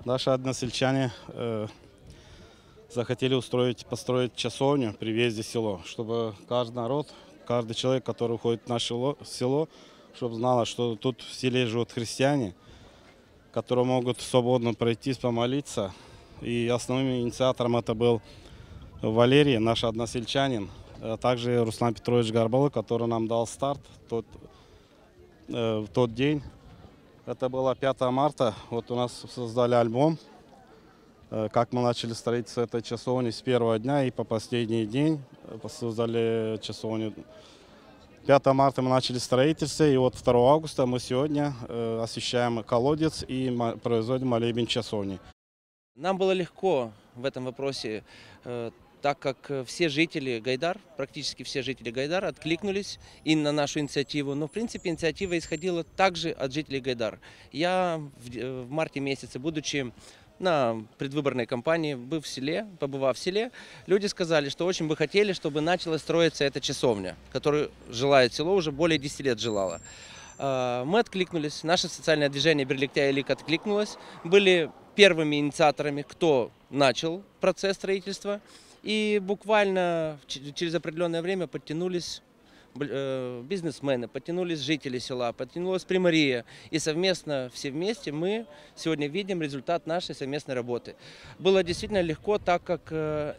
Наши односельчане захотели построить часовню при въезде в село, чтобы каждый народ, каждый человек, который уходит в наше село, чтобы знало, что тут в селе живут христиане, которые могут свободно пройтись, помолиться. И основным инициатором это был Валерий, наш односельчанин, а также Руслан Петрович Горбалы, который нам дал старт в тот день. Это было 5 марта. Вот у нас создали альбом, как мы начали строительство этой часовни с первого дня и по последний день. Создали часовню. 5 марта мы начали строительство, и вот 2 августа мы сегодня освещаем колодец и производим молебен часовни. Нам было легко в этом вопросе, так как все жители Гайдар, практически все жители Гайдар откликнулись и на нашу инициативу. Но в принципе инициатива исходила также от жителей Гайдар. Я в марте месяце, будучи на предвыборной кампании, побывав в селе, люди сказали, что очень бы хотели, чтобы начала строиться эта часовня, которую желает село, уже более 10 лет желало. Мы откликнулись, наше социальное движение Бирликтя Элик откликнулось, были первыми инициаторами, кто начал процесс строительства. И буквально через определенное время подтянулись бизнесмены, подтянулись жители села, подтянулась примария. И совместно, все вместе мы сегодня видим результат нашей совместной работы. Было действительно легко, так как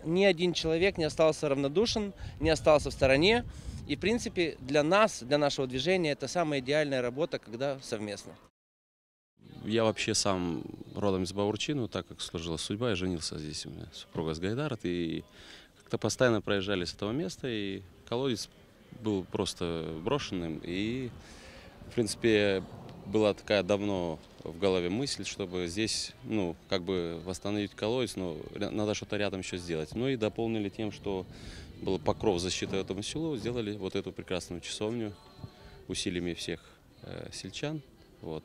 ни один человек не остался равнодушен, не остался в стороне. И в принципе для нас, для нашего движения, это самая идеальная работа, когда совместно. Я вообще сам родом из Баурчина, так как сложилась судьба, я женился здесь, у меня супруга с Гайдара, и как-то постоянно проезжали с этого места, и колодец был просто брошенным, и, в принципе, была такая давно в голове мысль, чтобы здесь, как бы восстановить колодец, но надо что-то рядом еще сделать. Ну и дополнили тем, что был покров защиты этому селу, сделали вот эту прекрасную часовню усилиями всех сельчан, вот.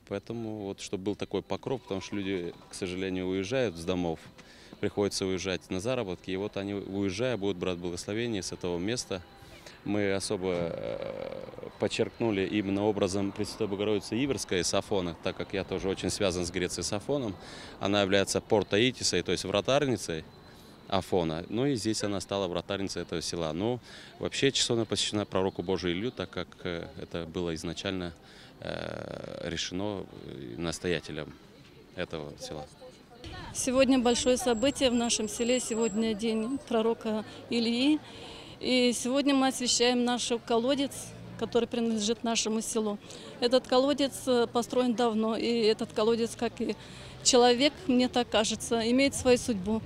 Поэтому, вот, чтобы был такой покров, потому что люди, к сожалению, уезжают с домов, приходится уезжать на заработки, и вот они, уезжая, будут брать благословение с этого места. Мы особо подчеркнули именно образом Пресвятой Богородицы Иверской с Афона, так как я тоже очень связан с Грецией с Афоном. Она является портаитисой, то есть вратарницей Афона. Ну и здесь она стала вратарницей этого села. Но вообще часовня посвящена пророку Божию Илью, так как это было изначально решено настоятелем этого села. Сегодня большое событие в нашем селе. Сегодня день пророка Ильи. И сегодня мы освящаем наш колодец, который принадлежит нашему селу. Этот колодец построен давно, и этот колодец, как и человек, мне так кажется, имеет свою судьбу.